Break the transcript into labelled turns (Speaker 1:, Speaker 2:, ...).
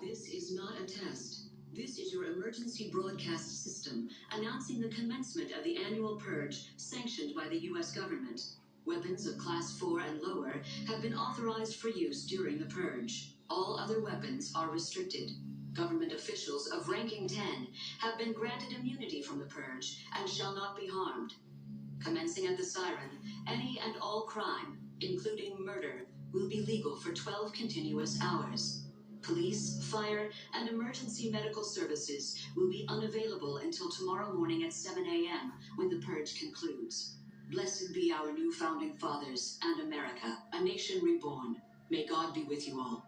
Speaker 1: This is not a test. This is your emergency broadcast system announcing the commencement of the annual Purge sanctioned by the U.S. government. Weapons of Class 4 and lower have been authorized for use during the Purge. All other weapons are restricted. Government officials of ranking 10 have been granted immunity from the Purge and shall not be harmed. Commencing at the siren, any and all crime, including murder, will be legal for 12 continuous hours. Police, fire, and emergency medical services will be unavailable until tomorrow morning at 7 a.m. when the Purge concludes. Blessed be our new founding fathers and America, a nation reborn. May God be with you all.